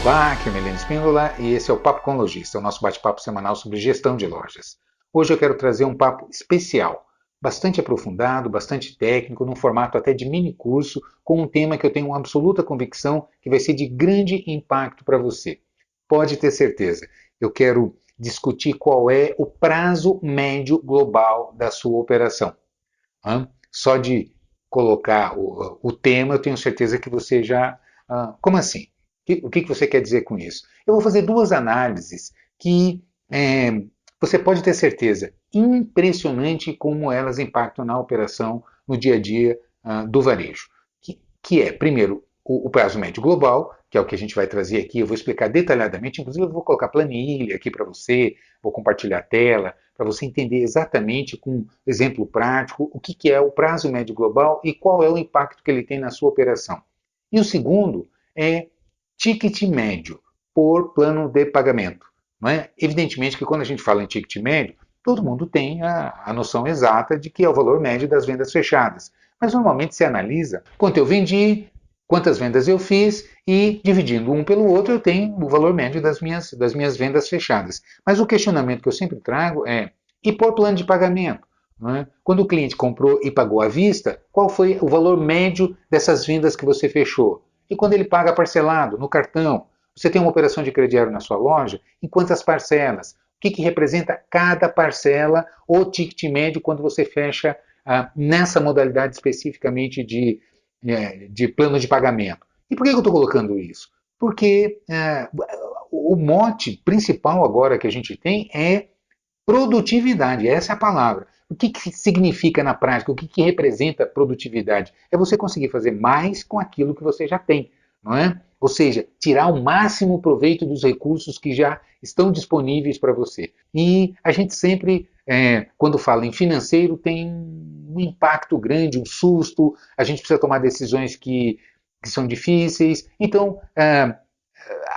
Olá, aqui é o Milene Spíndola e esse é o Papo com Lojista, o nosso bate-papo semanal sobre gestão de lojas. Hoje eu quero trazer um papo especial, bastante aprofundado, bastante técnico, num formato até de mini curso, com um tema que eu tenho uma absoluta convicção que vai ser de grande impacto para você. Pode ter certeza, eu quero discutir qual é o prazo médio global da sua operação. Só de colocar o tema, eu tenho certeza que você já... como assim? O que você quer dizer com isso? Eu vou fazer duas análises que você pode ter certeza, impressionante como elas impactam na operação, no dia a dia do varejo. Que é, primeiro, o prazo médio global, que é o que a gente vai trazer aqui, eu vou explicar detalhadamente, inclusive eu vou colocar planilha aqui para você, vou compartilhar a tela, para você entender exatamente com exemplo prático o que é o prazo médio global e qual é o impacto que ele tem na sua operação. E o segundo é ticket médio por plano de pagamento. Não é? Evidentemente que quando a gente fala em ticket médio, todo mundo tem a noção exata de que é o valor médio das vendas fechadas. Mas normalmente se analisa quanto eu vendi, quantas vendas eu fiz e dividindo um pelo outro eu tenho o valor médio das minhas vendas fechadas. Mas o questionamento que eu sempre trago é, e por plano de pagamento? Não é? Quando o cliente comprou e pagou à vista, qual foi o valor médio dessas vendas que você fechou? E quando ele paga parcelado, no cartão, você tem uma operação de crediário na sua loja, em quantas parcelas? O que representa cada parcela ou ticket médio quando você fecha nessa modalidade especificamente de plano de pagamento? E por que eu estou colocando isso? Porque o mote principal agora que a gente tem é produtividade, essa é a palavra. O que significa na prática? O que representa produtividade? É você conseguir fazer mais com aquilo que você já tem, não é? Ou seja, tirar o máximo proveito dos recursos que já estão disponíveis para você. E a gente sempre, quando fala em financeiro, tem um impacto grande, um susto, a gente precisa tomar decisões que são difíceis. Então,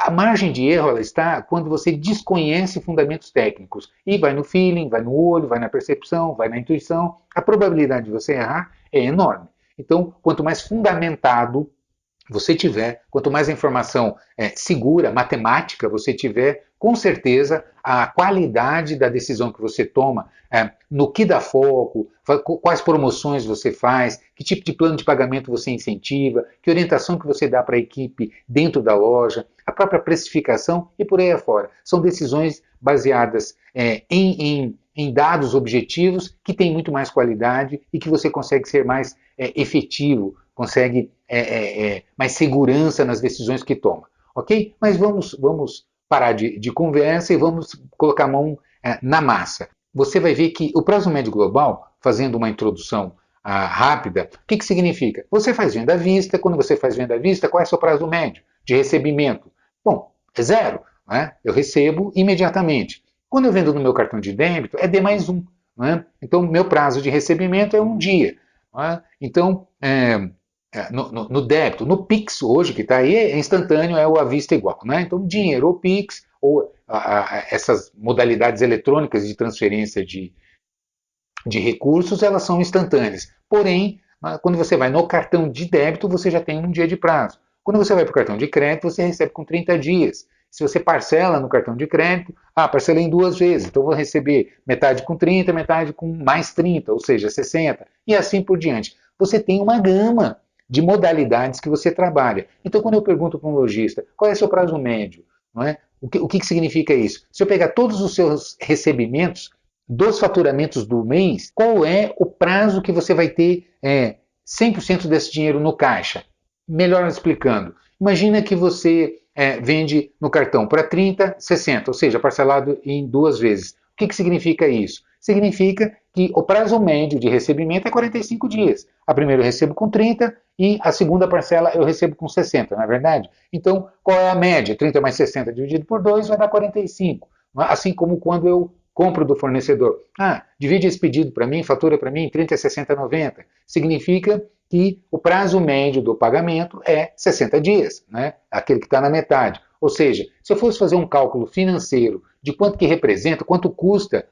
a margem de erro ela está quando você desconhece fundamentos técnicos e vai no feeling, vai no olho, vai na percepção, vai na intuição. A probabilidade de você errar é enorme. Então, quanto mais fundamentado você tiver, quanto mais informação segura, matemática você tiver, com certeza a qualidade da decisão que você toma, no que dá foco, quais promoções você faz, que tipo de plano de pagamento você incentiva, que orientação que você dá para a equipe dentro da loja, a própria precificação e por aí afora. São decisões baseadas em dados objetivos que têm muito mais qualidade e que você consegue ser mais efetivo, consegue mais segurança nas decisões que toma. Ok? Mas vamos parar de conversa e vamos colocar a mão na massa. Você vai ver que o prazo médio global, fazendo uma introdução rápida, o que significa? Você faz venda à vista, quando você faz venda à vista, qual é o seu prazo médio de recebimento? Bom, é 0, né? Eu recebo imediatamente. Quando eu vendo no meu cartão de débito, é D+1. Né? Então, meu prazo de recebimento é 1 dia. Né? Então, no débito, no Pix hoje que está aí, é instantâneo, é o à vista igual. Né? Então, dinheiro ou Pix, ou essas modalidades eletrônicas de transferência de recursos, elas são instantâneas. Porém, quando você vai no cartão de débito, você já tem 1 dia de prazo. Quando você vai para o cartão de crédito, você recebe com 30 dias. Se você parcela no cartão de crédito, parcelei em 2 vezes, então vou receber metade com 30, metade com mais 30, ou seja, 60, e assim por diante. Você tem uma gama de modalidades que você trabalha. Então, quando eu pergunto para um lojista, qual é o seu prazo médio? Não é? O que significa isso? Se eu pegar todos os seus recebimentos dos faturamentos do mês, qual é o prazo que você vai ter 100% desse dinheiro no caixa? Melhor explicando, imagina que você vende no cartão para 30, 60, ou seja, parcelado em 2 vezes. O que significa isso? Significa que o prazo médio de recebimento é 45 dias. A primeira eu recebo com 30 e a segunda parcela eu recebo com 60, não é verdade? Então, qual é a média? 30 mais 60 dividido por 2 vai dar 45. Assim como quando eu compro do fornecedor. Divide esse pedido para mim, fatura para mim, 30, 60, 90. Significa que o prazo médio do pagamento é 60 dias, né? Aquele que está na metade. Ou seja, se eu fosse fazer um cálculo financeiro de quanto que representa, quanto custa,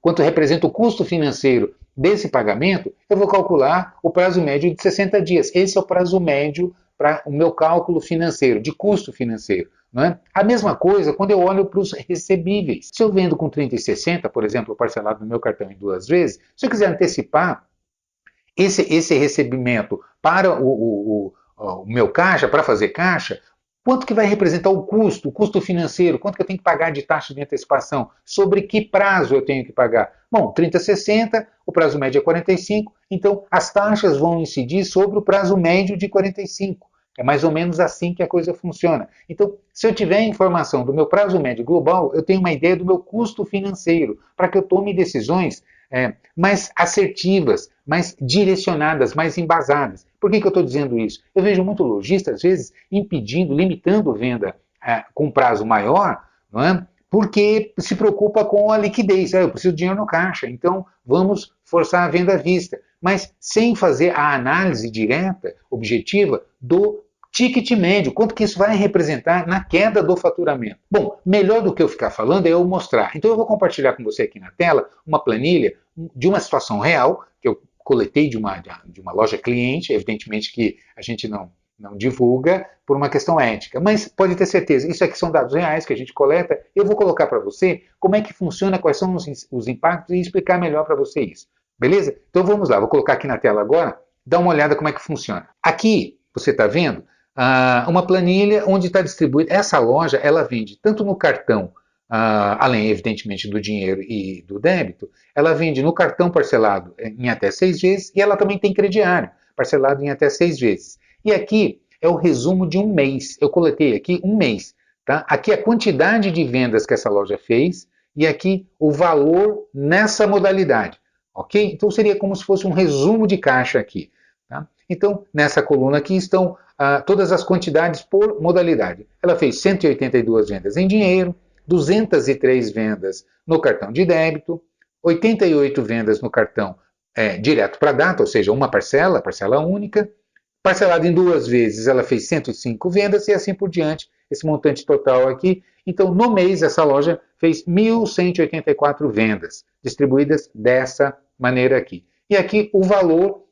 quanto representa o custo financeiro desse pagamento, eu vou calcular o prazo médio de 60 dias. Esse é o prazo médio para o meu cálculo financeiro, de custo financeiro. Não é? A mesma coisa quando eu olho para os recebíveis. Se eu vendo com 30,60, por exemplo, parcelado no meu cartão em 2 vezes, se eu quiser antecipar esse recebimento para o meu caixa, para fazer caixa, quanto que vai representar o custo financeiro, quanto que eu tenho que pagar de taxa de antecipação, sobre que prazo eu tenho que pagar? Bom, 30/60, o prazo médio é 45, então as taxas vão incidir sobre o prazo médio de 45. É mais ou menos assim que a coisa funciona. Então, se eu tiver informação do meu prazo médio global, eu tenho uma ideia do meu custo financeiro, para que eu tome decisões mais assertivas, mais direcionadas, mais embasadas. Por que eu estou dizendo isso? Eu vejo muito lojista, às vezes, impedindo, limitando venda com prazo maior, não é? Porque se preocupa com a liquidez. Eu preciso de dinheiro no caixa, então vamos forçar a venda à vista. Mas sem fazer a análise direta, objetiva, do ticket médio, quanto que isso vai representar na queda do faturamento. Bom, melhor do que eu ficar falando é eu mostrar. Então eu vou compartilhar com você aqui na tela uma planilha de uma situação real, que eu coletei de uma loja cliente, evidentemente que a gente não divulga por uma questão ética, mas pode ter certeza, isso aqui são dados reais que a gente coleta, eu vou colocar para você como é que funciona, quais são os impactos e explicar melhor para você isso. Beleza? Então vamos lá, vou colocar aqui na tela agora, dá uma olhada como é que funciona. Aqui, você está vendo, uma planilha onde está distribuída. Essa loja, ela vende tanto no cartão, além, evidentemente, do dinheiro e do débito, ela vende no cartão parcelado em até 6 vezes e ela também tem crediário, parcelado em até 6 vezes. E aqui é o resumo de um mês. Eu coletei aqui um mês. Tá? Aqui a quantidade de vendas que essa loja fez e aqui o valor nessa modalidade. Ok? Então seria como se fosse um resumo de caixa aqui. Tá? Então, nessa coluna aqui estão todas as quantidades por modalidade. Ela fez 182 vendas em dinheiro, 203 vendas no cartão de débito, 88 vendas no cartão direto para data, ou seja, uma parcela única. Parcelado em 2 vezes, ela fez 105 vendas e assim por diante, esse montante total aqui. Então, no mês, essa loja fez 1.184 vendas, distribuídas dessa maneira aqui. E aqui o valor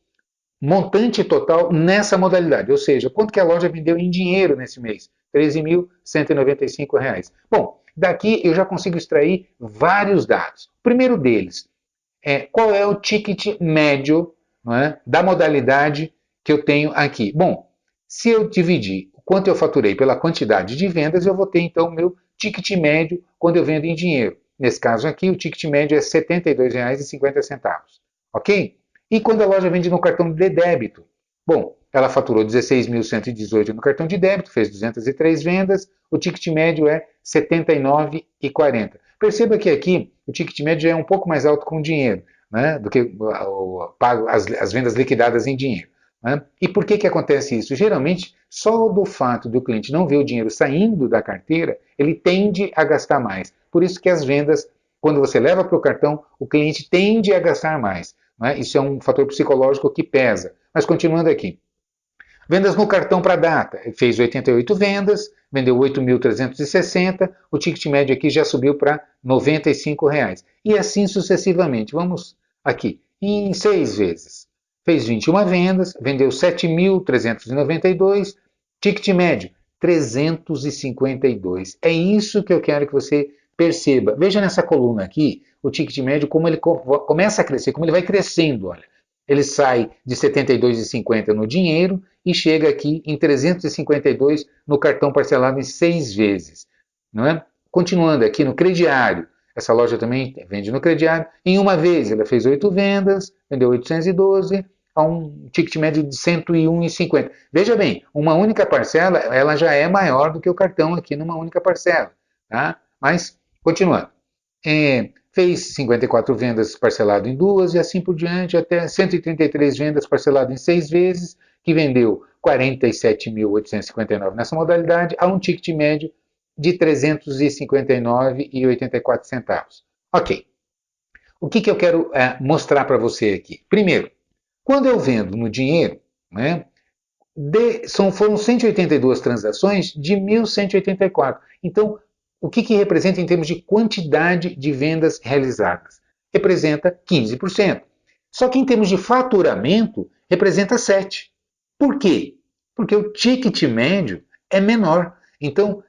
montante total nessa modalidade, ou seja, quanto que a loja vendeu em dinheiro nesse mês? R$ 13.195. Bom, daqui eu já consigo extrair vários dados. O primeiro deles é qual é o ticket médio, não é, da modalidade que eu tenho aqui. Bom, se eu dividir o quanto eu faturei pela quantidade de vendas, eu vou ter então o meu ticket médio quando eu vendo em dinheiro. Nesse caso aqui, o ticket médio é R$ 72,50. Ok? E quando a loja vende no cartão de débito? Bom, ela faturou 16.118 no cartão de débito, fez 203 vendas, o ticket médio é R$ 79,40. Perceba que aqui o ticket médio é um pouco mais alto com dinheiro, né, do que as vendas liquidadas em dinheiro. Né? E por que acontece isso? Geralmente, só do fato do cliente não ver o dinheiro saindo da carteira, ele tende a gastar mais. Por isso que as vendas, quando você leva para o cartão, o cliente tende a gastar mais. Né? Isso é um fator psicológico que pesa. Mas continuando aqui. Vendas no cartão para data. Fez 88 vendas, vendeu 8.360, o ticket médio aqui já subiu para R$ 95. E assim sucessivamente. Vamos aqui. Em 6 vezes. Fez 21 vendas, vendeu 7.392, ticket médio 352. É isso que eu quero que você perceba. Veja nessa coluna aqui, o ticket médio, como ele começa a crescer, como ele vai crescendo, olha. Ele sai de R$ 72,50 no dinheiro e chega aqui em 352 no cartão parcelado em 6 vezes. Não é? Continuando aqui no crediário, essa loja também vende no crediário. Em uma vez, ela fez 8 vendas, vendeu 812, a um ticket médio de R$ 101,50. Veja bem, uma única parcela, ela já é maior do que o cartão aqui numa única parcela. Tá? Mas, continuando. Fez 54 vendas parcelado em 2 e assim por diante, até 133 vendas parcelado em 6 vezes, que vendeu 47.859 nessa modalidade, a um ticket médio de R$ 359,84. Ok. O que eu quero mostrar para você aqui? Primeiro, quando eu vendo no dinheiro, né, foram 182 transações de 1.184. Então, o que representa em termos de quantidade de vendas realizadas? Representa 15%. Só que em termos de faturamento, representa 7%. Por quê? Porque o ticket médio é menor. Então,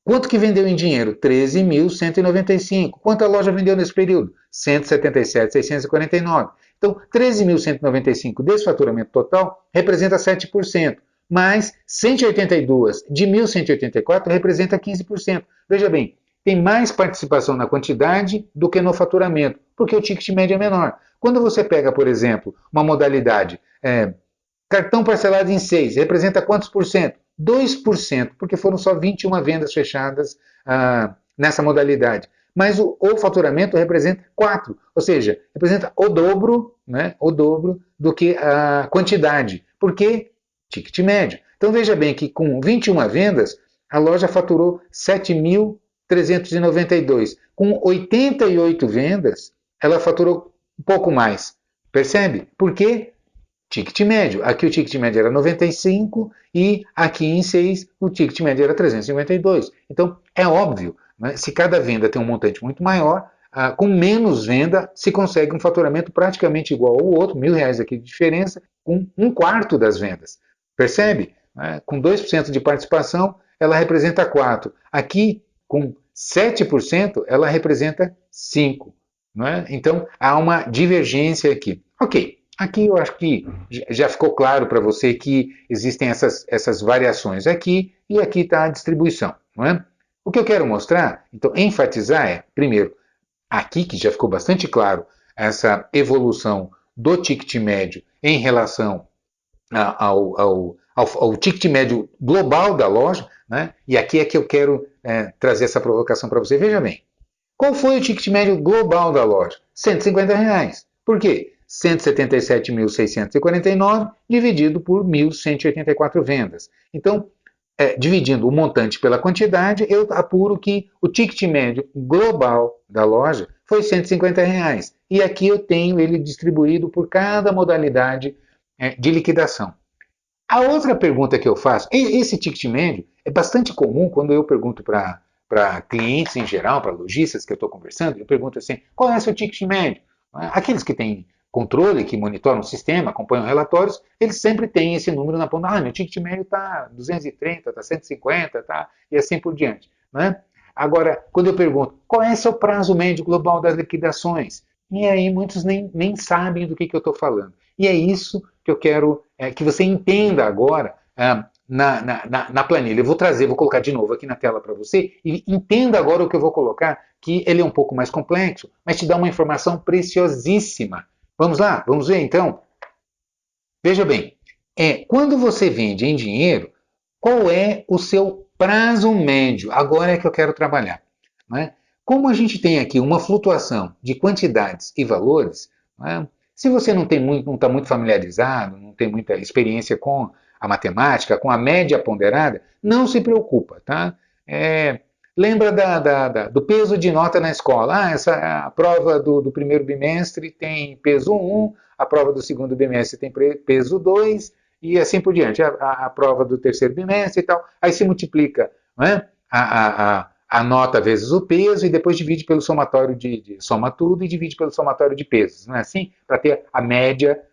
quanto que vendeu em dinheiro? 13.195. Quanto a loja vendeu nesse período? 177.649. Então, 13.195 desse faturamento total representa 7%, mais 182 de 1.184 representa 15%. Veja bem, tem mais participação na quantidade do que no faturamento, porque o ticket médio é menor. Quando você pega, por exemplo, uma modalidade cartão parcelado em 6, representa quantos por cento? 2%, porque foram só 21 vendas fechadas nessa modalidade. Mas o faturamento representa 4, ou seja, representa o dobro, né, o dobro do que a quantidade. Por quê? Ticket médio. Então veja bem que com 21 vendas, a loja faturou 7.392. Com 88 vendas, ela faturou um pouco mais. Percebe? Por quê? Ticket médio. Aqui o ticket médio era 95 e aqui em 6 o ticket médio era 352. Então é óbvio, né, se cada venda tem um montante muito maior, com menos venda se consegue um faturamento praticamente igual ao outro, R$ 1.000 aqui de diferença, com um quarto das vendas. Percebe? Com 2% de participação, ela representa 4. Aqui, com 7%, ela representa 5. Não é? Então, há uma divergência aqui. Ok, aqui eu acho que já ficou claro para você que existem essas variações aqui e aqui está a distribuição. Não é? O que eu quero mostrar, então, enfatizar é, primeiro, aqui que já ficou bastante claro essa evolução do ticket médio em relação ao ticket médio global da loja, né? E aqui é que eu quero trazer essa provocação para você. Veja bem, qual foi o ticket médio global da loja? R$ 150. Por quê? 177.649 dividido por 1.184 vendas. Então, dividindo o montante pela quantidade, eu apuro que o ticket médio global da loja foi R$ 150. E aqui eu tenho ele distribuído por cada modalidade de liquidação. A outra pergunta que eu faço, esse ticket médio é bastante comum quando eu pergunto para clientes em geral, para lojistas que eu estou conversando, eu pergunto assim, qual é o seu ticket médio? Aqueles que têm controle, que monitoram o sistema, acompanham relatórios, eles sempre têm esse número na ponta. Meu ticket médio está 230, está 150, tá, e assim por diante. Né? Agora, quando eu pergunto, qual é o seu prazo médio global das liquidações? E aí muitos nem sabem do que eu estou falando. E é isso que eu quero que você entenda agora na planilha. Eu vou colocar de novo aqui na tela para você, e entenda agora o que eu vou colocar, que ele é um pouco mais complexo, mas te dá uma informação preciosíssima. Vamos lá? Vamos ver então? Veja bem, quando você vende em dinheiro, qual é o seu prazo médio? Agora é que eu quero trabalhar. Né? Como a gente tem aqui uma flutuação de quantidades e valores, né? Se você não está muito familiarizado, não tem muita experiência com a matemática, com a média ponderada, não se preocupa, tá? Lembra do peso de nota na escola. A prova do primeiro bimestre tem peso 1, a prova do segundo bimestre tem peso 2, e assim por diante. A prova do terceiro bimestre e tal. Aí se multiplica, né, a nota vezes o peso e depois divide pelo somatório soma tudo e divide pelo somatório de pesos. Não é assim? Para ter a média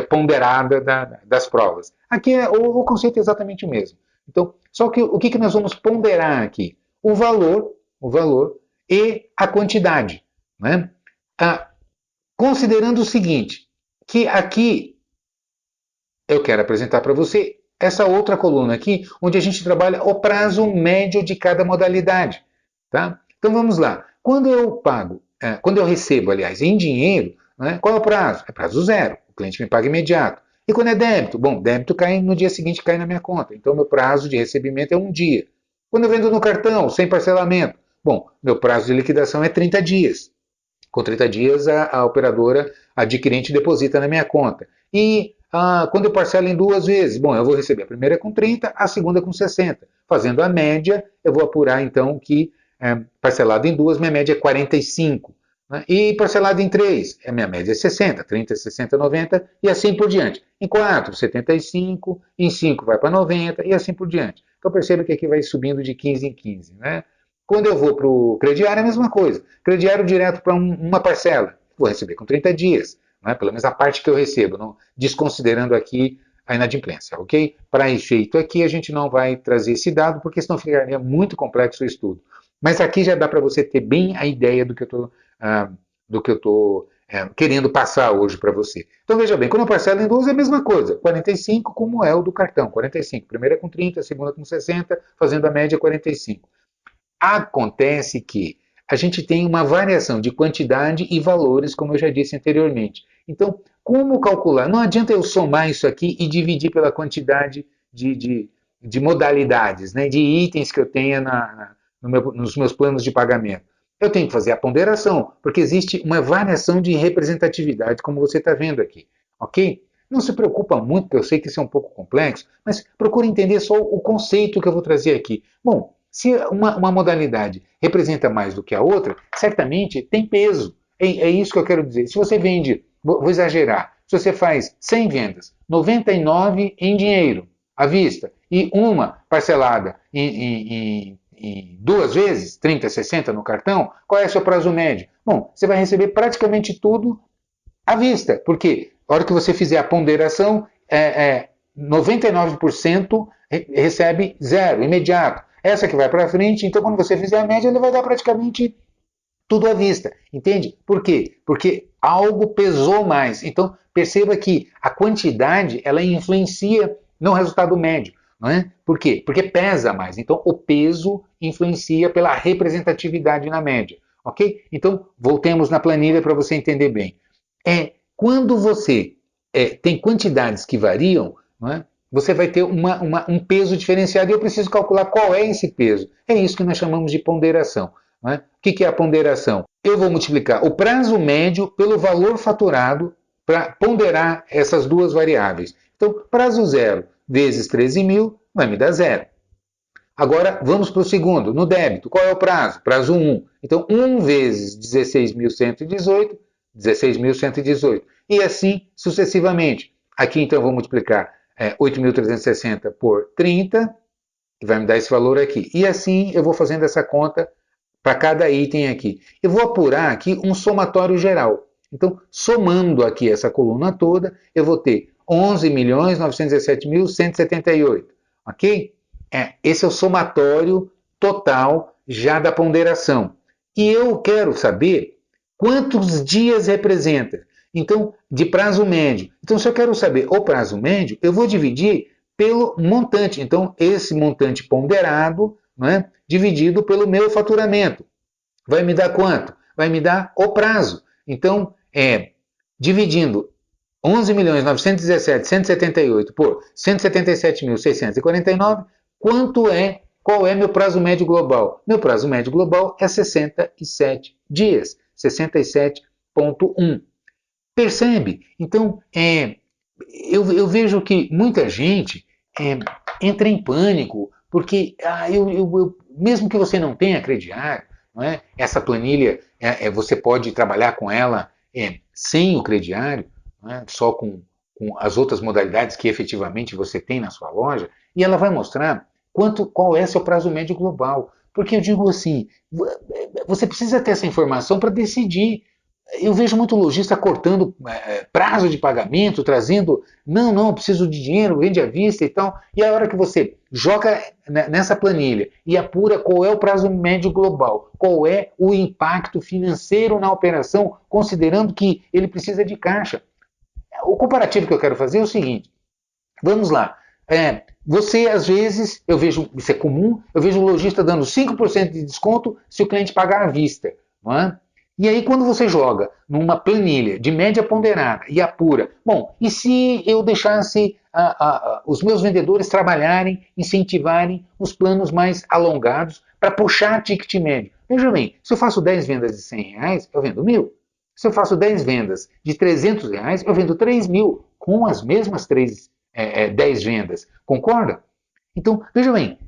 ponderada das provas. Aqui o conceito é exatamente o mesmo. Então, só que o que nós vamos ponderar aqui? O valor e a quantidade. Né? Considerando o seguinte, que aqui eu quero apresentar para você essa outra coluna aqui, onde a gente trabalha o prazo médio de cada modalidade. Tá? Então vamos lá. Quando eu recebo, aliás, em dinheiro, né, qual é o prazo? É prazo zero. O cliente me paga imediato. E quando é débito? Bom, débito cai no dia seguinte, cai na minha conta. Então meu prazo de recebimento é 1 dia. Quando eu vendo no cartão, sem parcelamento, bom, meu prazo de liquidação é 30 dias. Com 30 dias, a operadora adquirente deposita na minha conta. E quando eu parcelo em 2 vezes, bom, eu vou receber a primeira com 30, a segunda com 60. Fazendo a média, eu vou apurar então que parcelado em 2, minha média é 45. Né? E parcelado em 3, a minha média é 60, 30, 60, 90 e assim por diante. Em 4, 75, em 5 vai para 90 e assim por diante. Então perceba que aqui vai subindo de 15 em 15. Né? Quando eu vou para o crediário, é a mesma coisa. Crediário direto para uma parcela, vou receber com 30 dias. Né? Pelo menos a parte que eu recebo, não, desconsiderando aqui a inadimplência, ok? Para efeito aqui, a gente não vai trazer esse dado, porque senão ficaria muito complexo o estudo. Mas aqui já dá para você ter bem a ideia do que eu estou querendo passar hoje para você. Então veja bem, quando eu parcelo em 12 é a mesma coisa, 45 como é o do cartão, 45. Primeira com 30, segunda com 60, fazendo a média 45. Acontece que a gente tem uma variação de quantidade e valores, como eu já disse anteriormente. Então, como calcular? Não adianta eu somar isso aqui e dividir pela quantidade de modalidades, né, de itens que eu tenha nos meus planos de pagamento. Eu tenho que fazer a ponderação, porque existe uma variação de representatividade, como você está vendo aqui. Ok? Não se preocupa muito, porque eu sei que isso é um pouco complexo, mas procure entender só o conceito que eu vou trazer aqui. Bom, se uma modalidade representa mais do que a outra, certamente tem peso. É isso que eu quero dizer. Se você vende, vou exagerar, se você faz 100 vendas, 99 em dinheiro, à vista, e uma parcelada em 2 vezes, 30, 60 no cartão, qual é o seu prazo médio? Bom, você vai receber praticamente tudo à vista, porque a hora que você fizer a ponderação, 99% recebe zero, imediato. Essa que vai para frente, então quando você fizer a média, ele vai dar praticamente tudo à vista, entende? Por quê? Porque algo pesou mais. Então perceba que a quantidade ela influencia no resultado médio, não é? Por quê? Porque pesa mais. Então o peso influencia pela representatividade na média, ok? Então voltemos na planilha para você entender bem. Quando você tem quantidades que variam, não é? Você vai ter um peso diferenciado e eu preciso calcular qual é esse peso. É isso que nós chamamos de ponderação. Não é? O que é a ponderação? Eu vou multiplicar o prazo médio pelo valor faturado para ponderar essas duas variáveis. Então, prazo zero vezes 13 mil vai me dar zero. Agora, vamos para o segundo, no débito. Qual é o prazo? Prazo 1. Então, 1 vezes 16.118, 16.118. E assim sucessivamente. Aqui, então, eu vou multiplicar 8.360 por 30, que vai me dar esse valor aqui. E assim eu vou fazendo essa conta para cada item aqui. Eu vou apurar aqui um somatório geral. Então, somando aqui essa coluna toda, eu vou ter 11.917.178. Ok? Esse é o somatório total já da ponderação. E eu quero saber quantos dias representa. Então, de prazo médio. Então, se eu quero saber o prazo médio, eu vou dividir pelo montante. Então, esse montante ponderado, né, dividido pelo meu faturamento. Vai me dar quanto? Vai me dar o prazo. Então, dividindo 11.917.178 por 177.649, qual é meu prazo médio global? Meu prazo médio global é 67 dias, 67,1. Percebe? Então, eu vejo que muita gente entra em pânico, porque mesmo que você não tenha crediário, não é? Essa planilha, você pode trabalhar com ela sem o crediário, não é? Só com as outras modalidades que efetivamente você tem na sua loja, e ela vai mostrar qual é seu prazo médio global. Porque eu digo assim, você precisa ter essa informação para decidir. Eu vejo muito lojista cortando prazo de pagamento, trazendo, não, preciso de dinheiro, vende à vista e tal. E a hora que você joga nessa planilha e apura qual é o prazo médio global, qual é o impacto financeiro na operação, considerando que ele precisa de caixa. O comparativo que eu quero fazer é o seguinte, vamos lá. Você, às vezes, eu vejo, isso é comum, eu vejo o lojista dando 5% de desconto se o cliente pagar à vista, não é? E aí, quando você joga numa planilha de média ponderada e apura, bom, e se eu deixasse os meus vendedores trabalharem, incentivarem os planos mais alongados para puxar ticket médio? Veja bem, se eu faço 10 vendas de R$100, eu vendo 1.000. Se eu faço 10 vendas de R$300, eu vendo 3.000 com as mesmas 10 vendas. Concorda? Então, veja bem,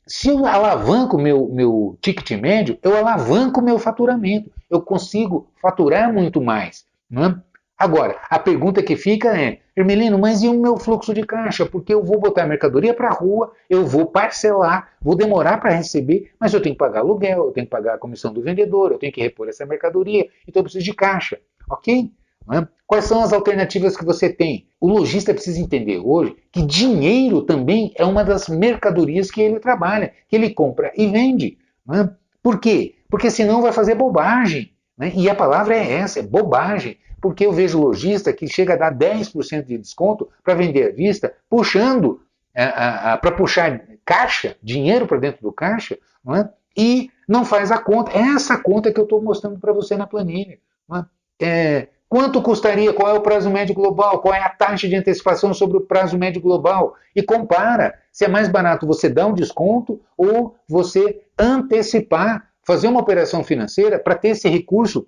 se eu alavanco meu ticket médio, eu alavanco meu faturamento. Eu consigo faturar muito mais. Não é? Agora, a pergunta que fica é, Hermelino, mas e o meu fluxo de caixa? Porque eu vou botar a mercadoria para a rua, eu vou parcelar, vou demorar para receber, mas eu tenho que pagar aluguel, eu tenho que pagar a comissão do vendedor, eu tenho que repor essa mercadoria, então eu preciso de caixa. Ok? Não é? Quais são as alternativas que você tem? O lojista precisa entender hoje que dinheiro também é uma das mercadorias que ele trabalha, que ele compra e vende. Né? Por quê? Porque senão vai fazer bobagem. Né? E a palavra é essa, é bobagem. Porque eu vejo lojista que chega a dar 10% de desconto para vender à vista, puxando, para puxar caixa, dinheiro para dentro do caixa, não é? E não faz a conta. É essa conta que eu estou mostrando para você na planilha. Não é? Quanto custaria, qual é o prazo médio global, qual é a taxa de antecipação sobre o prazo médio global, e compara se é mais barato você dar um desconto ou você antecipar, fazer uma operação financeira para ter esse recurso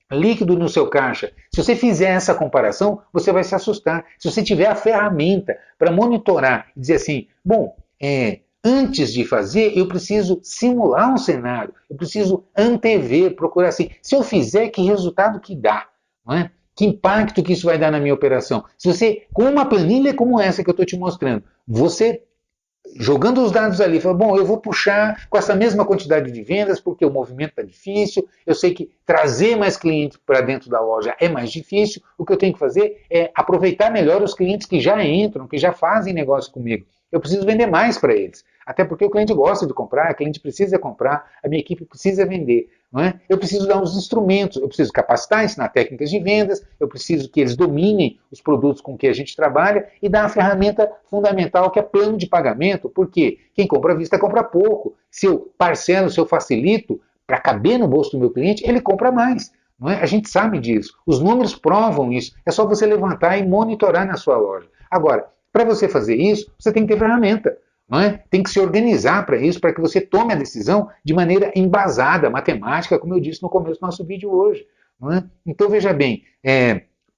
líquido no seu caixa. Se você fizer essa comparação, você vai se assustar. Se você tiver a ferramenta para monitorar e dizer assim, bom, antes de fazer, eu preciso simular um cenário, eu preciso antever, procurar assim, se eu fizer, que resultado que dá? Não é? Que impacto que isso vai dar na minha operação? Se você, com uma planilha como essa que eu estou te mostrando, você jogando os dados ali, fala, bom, eu vou puxar com essa mesma quantidade de vendas porque o movimento está difícil, eu sei que trazer mais clientes para dentro da loja é mais difícil, o que eu tenho que fazer é aproveitar melhor os clientes que já entram, que já fazem negócio comigo. Eu preciso vender mais para eles, até porque o cliente gosta de comprar, o cliente precisa comprar, a minha equipe precisa vender. Não é? Eu preciso dar uns instrumentos, eu preciso capacitar, ensinar técnicas de vendas, eu preciso que eles dominem os produtos com que a gente trabalha e dar a ferramenta fundamental que é plano de pagamento, porque quem compra à vista compra pouco. Se eu parcelo, se eu facilito para caber no bolso do meu cliente, ele compra mais. Não é? A gente sabe disso, os números provam isso, é só você levantar e monitorar na sua loja. Agora, para você fazer isso, você tem que ter ferramenta. Não é? Tem que se organizar para isso, para que você tome a decisão de maneira embasada, matemática, como eu disse no começo do nosso vídeo hoje. Não é? Então veja bem,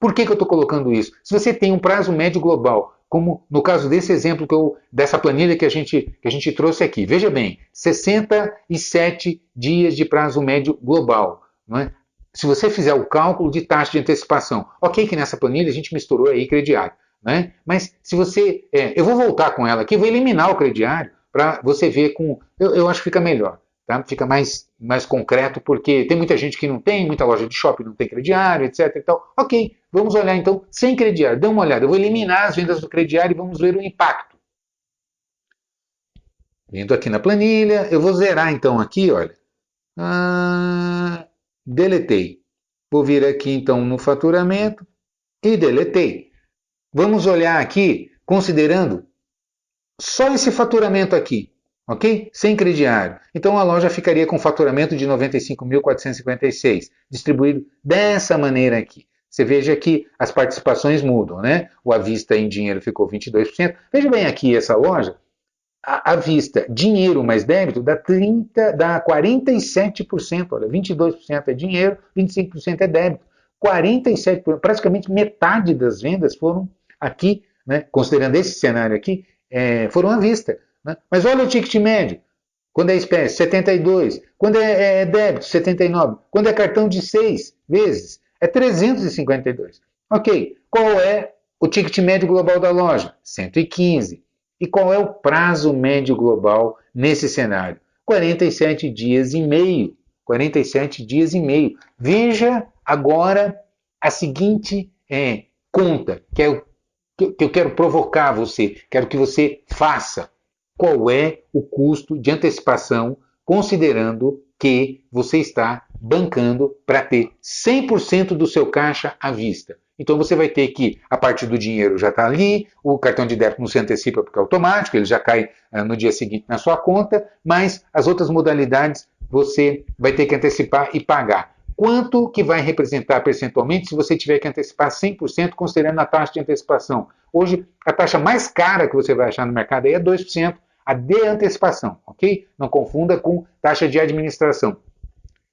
por que eu estou colocando isso? Se você tem um prazo médio global, como no caso desse exemplo dessa planilha que a gente trouxe aqui, veja bem, 67 dias de prazo médio global. Não é? Se você fizer o cálculo de taxa de antecipação, ok que nessa planilha a gente misturou aí crediário. Né? Mas se você... eu vou voltar com ela aqui, vou eliminar o crediário para você ver com... Eu acho que fica melhor, tá? Fica mais concreto, porque tem muita gente que não tem, muita loja de shopping não tem crediário, etc. E tal. Ok, vamos olhar então sem crediário. Dê uma olhada, eu vou eliminar as vendas do crediário e vamos ver o impacto. Vindo aqui na planilha, eu vou zerar então aqui, olha. Deletei. Vou vir aqui então no faturamento e deletei. Vamos olhar aqui, considerando só esse faturamento aqui, ok? Sem crediário. Então a loja ficaria com faturamento de 95.456, distribuído dessa maneira aqui. Você veja que as participações mudam, né? O à vista em dinheiro ficou 22%. Veja bem aqui essa loja, à vista, dinheiro mais débito dá 47%. Olha, 22% é dinheiro, 25% é débito. 47%, praticamente metade das vendas foram aqui, né, considerando esse cenário aqui, foram à vista. Né? Mas olha o ticket médio. Quando é espécie, 72. Quando é débito, 79. Quando é cartão de 6 vezes, é 352. Ok, qual é o ticket médio global da loja? 115. E qual é o prazo médio global nesse cenário? 47 dias e meio. 47 dias e meio. Veja agora a seguinte conta, que eu quero provocar você, quero que você faça. Qual é o custo de antecipação, considerando que você está bancando para ter 100% do seu caixa à vista? Então você vai ter que, a parte do dinheiro já está ali, o cartão de débito não se antecipa porque é automático, ele já cai no dia seguinte na sua conta, mas as outras modalidades você vai ter que antecipar e pagar. Quanto que vai representar percentualmente se você tiver que antecipar 100% considerando a taxa de antecipação? Hoje, a taxa mais cara que você vai achar no mercado aí é 2%, a de antecipação, ok? Não confunda com taxa de administração.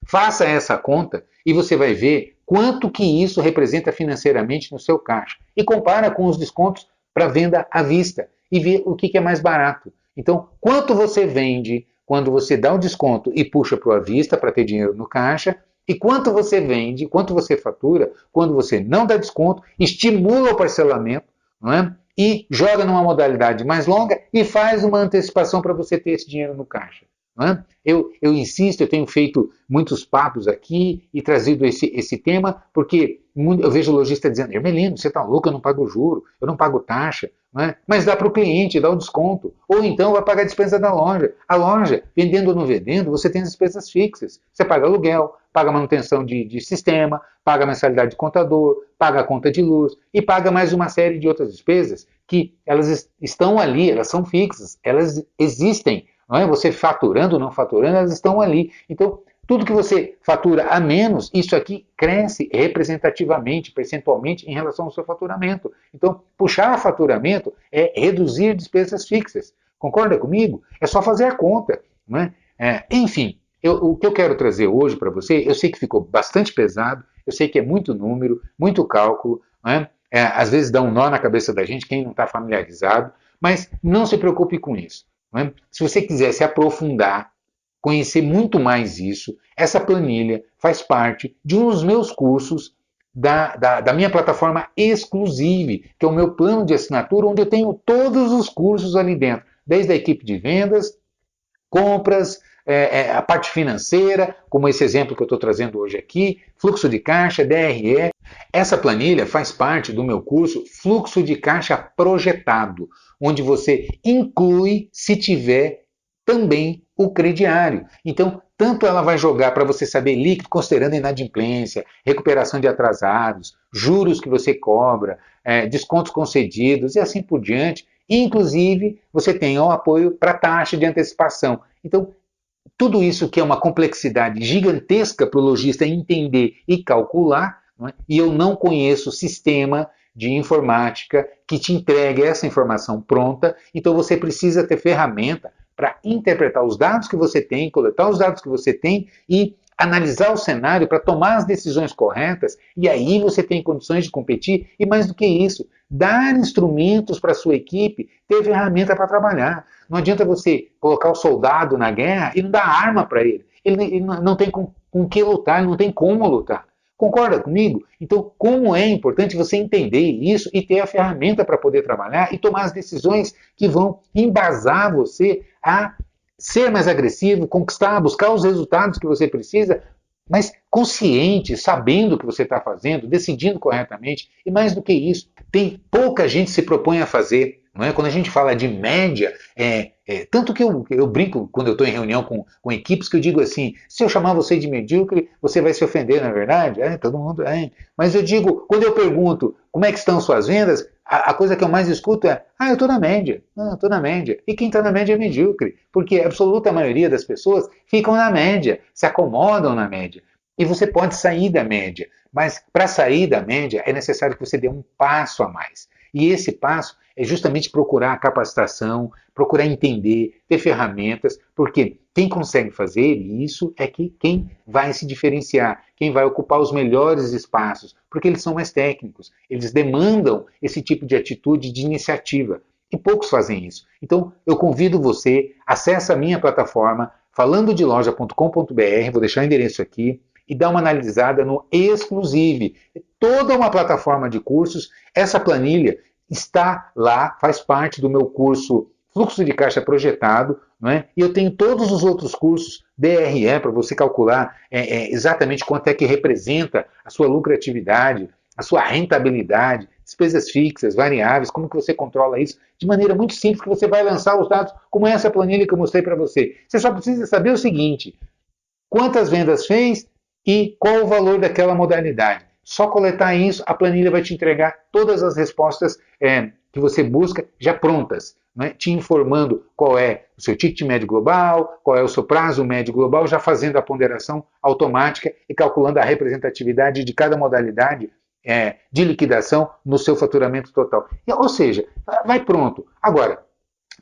Faça essa conta e você vai ver quanto que isso representa financeiramente no seu caixa. E compara com os descontos para venda à vista e vê o que é mais barato. Então, quanto você vende quando você dá um desconto e puxa para o à vista para ter dinheiro no caixa, e quanto você vende, quanto você fatura, quando você não dá desconto, estimula o parcelamento, não é? E joga numa modalidade mais longa e faz uma antecipação para você ter esse dinheiro no caixa. Não é? Eu insisto, eu tenho feito muitos papos aqui e trazido esse tema, porque eu vejo o lojista dizendo, Hermelino, você está louco, eu não pago juro, eu não pago taxa, não é? Mas dá para o cliente, dá o desconto. Ou então vai pagar a despesa da loja. A loja, vendendo ou não vendendo, você tem as despesas fixas. Você paga aluguel, paga manutenção de sistema, paga mensalidade de contador, paga a conta de luz e paga mais uma série de outras despesas que elas estão ali, elas são fixas, elas existem. Não é? Você faturando ou não faturando, elas estão ali. Então, tudo que você fatura a menos, isso aqui cresce representativamente, percentualmente, em relação ao seu faturamento. Então, puxar faturamento é reduzir despesas fixas. Concorda comigo? É só fazer a conta. Não é? Enfim, o que eu quero trazer hoje para você, eu sei que ficou bastante pesado, eu sei que é muito número, muito cálculo, não é? Às vezes dá um nó na cabeça da gente, quem não está familiarizado, mas não se preocupe com isso. Não é? Se você quiser se aprofundar, conhecer muito mais isso, essa planilha faz parte de um dos meus cursos da minha plataforma Exclusive, que é o meu plano de assinatura, onde eu tenho todos os cursos ali dentro, desde a equipe de vendas, compras, a parte financeira, como esse exemplo que eu estou trazendo hoje aqui, fluxo de caixa, DRE. Essa planilha faz parte do meu curso Fluxo de Caixa Projetado, onde você inclui, se tiver, também o crediário. Então, tanto ela vai jogar para você saber líquido, considerando inadimplência, recuperação de atrasados, juros que você cobra, descontos concedidos e assim por diante. Inclusive, você tem o apoio para taxa de antecipação. Então, tudo isso que é uma complexidade gigantesca para o lojista entender e calcular, não é? E eu não conheço sistema de informática que te entregue essa informação pronta, então você precisa ter ferramenta para interpretar os dados que você tem, coletar os dados que você tem e analisar o cenário para tomar as decisões corretas, e aí você tem condições de competir, e mais do que isso, dar instrumentos para a sua equipe ter ferramenta para trabalhar. Não adianta você colocar o soldado na guerra e não dar arma para ele. Ele não tem com que lutar, ele não tem como lutar. Concorda comigo? Então, como é importante você entender isso e ter a ferramenta para poder trabalhar e tomar as decisões que vão embasar você a ser mais agressivo, conquistar, buscar os resultados que você precisa, mas consciente, sabendo o que você está fazendo, decidindo corretamente, e mais do que isso, tem pouca gente se propõe a fazer. Não é? Quando a gente fala de média, tanto que eu brinco quando eu estou em reunião com equipes que eu digo assim, se eu chamar você de medíocre, você vai se ofender, não é verdade? Todo mundo Mas eu digo, quando eu pergunto como é que estão suas vendas, a coisa que eu mais escuto é, eu estou na média, estou na média. E quem está na média é medíocre, porque a absoluta maioria das pessoas ficam na média, se acomodam na média. E você pode sair da média, mas para sair da média é necessário que você dê um passo a mais. E esse passo é justamente procurar capacitação, procurar entender, ter ferramentas, porque quem consegue fazer isso é quem vai se diferenciar, quem vai ocupar os melhores espaços, porque eles são mais técnicos, eles demandam esse tipo de atitude de iniciativa. E poucos fazem isso. Então, eu convido você, acesse a minha plataforma, falandodeloja.com.br, vou deixar o endereço aqui, e dá uma analisada no Exclusive. É toda uma plataforma de cursos. Essa planilha está lá, faz parte do meu curso Fluxo de Caixa Projetado, não é? E eu tenho todos os outros cursos, DRE, para você calcular exatamente quanto é que representa a sua lucratividade, a sua rentabilidade, despesas fixas, variáveis, como que você controla isso, de maneira muito simples, que você vai lançar os dados, como essa planilha que eu mostrei para você. Você só precisa saber o seguinte, quantas vendas fez e qual o valor daquela modalidade. Só coletar isso, a planilha vai te entregar todas as respostas que você busca já prontas, né? Te informando qual é o seu ticket médio global, qual é o seu prazo médio global, já fazendo a ponderação automática e calculando a representatividade de cada modalidade de liquidação no seu faturamento total. Ou seja, vai pronto. Agora,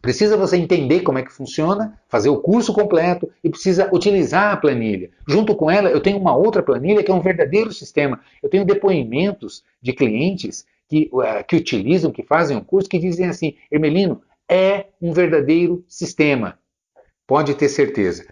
precisa você entender como é que funciona, fazer o curso completo e precisa utilizar a planilha. Junto com ela, eu tenho uma outra planilha que é um verdadeiro sistema. Eu tenho depoimentos de clientes que utilizam, que fazem o curso, que dizem assim, Hermelino, é um verdadeiro sistema. Pode ter certeza.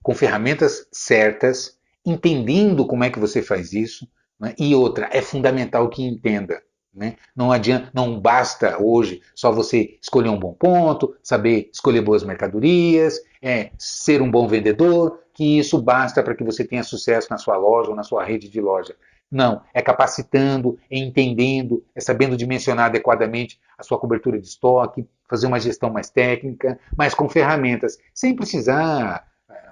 Com ferramentas certas, entendendo como é que você faz isso, né? E outra, é fundamental que entenda. né? Não adianta, não basta hoje só você escolher um bom ponto, saber escolher boas mercadorias, ser um bom vendedor, que isso basta para que você tenha sucesso na sua loja ou na sua rede de loja. Não, é capacitando, é entendendo, é sabendo dimensionar adequadamente a sua cobertura de estoque, fazer uma gestão mais técnica, mas com ferramentas, sem precisar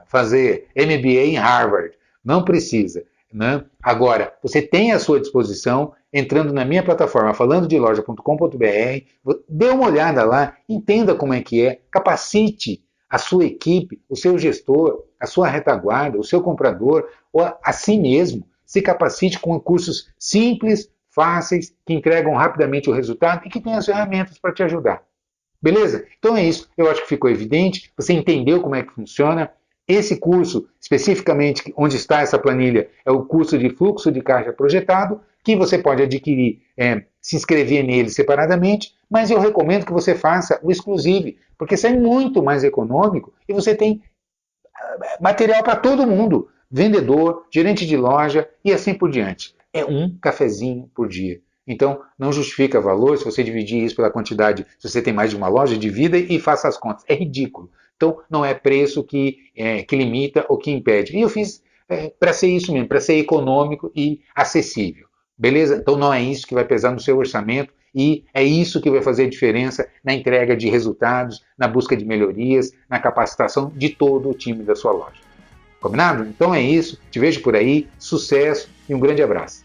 fazer MBA em Harvard. Não precisa. Né? Agora, você tem à sua disposição, entrando na minha plataforma falandodeloja.com.br, dê uma olhada lá, entenda como é que é, capacite a sua equipe, o seu gestor, a sua retaguarda, o seu comprador, ou a si mesmo. Se capacite com cursos simples, fáceis, que entregam rapidamente o resultado e que têm as ferramentas para te ajudar. Beleza? Então é isso. Eu acho que ficou evidente. Você entendeu como é que funciona. Esse curso, especificamente onde está essa planilha, é o curso de fluxo de caixa projetado, que você pode adquirir, se inscrever nele separadamente, mas eu recomendo que você faça o exclusivo, porque sai muito mais econômico e você tem material para todo mundo, vendedor, gerente de loja e assim por diante. É um cafezinho por dia. Então, não justifica valor se você dividir isso pela quantidade, se você tem mais de uma loja, divida e faça as contas. É ridículo. Então, não é preço que limita ou que impede. E eu fiz para ser isso mesmo, para ser econômico e acessível. Beleza? Então, não é isso que vai pesar no seu orçamento e é isso que vai fazer a diferença na entrega de resultados, na busca de melhorias, na capacitação de todo o time da sua loja. Combinado? Então é isso. Te vejo por aí. Sucesso e um grande abraço.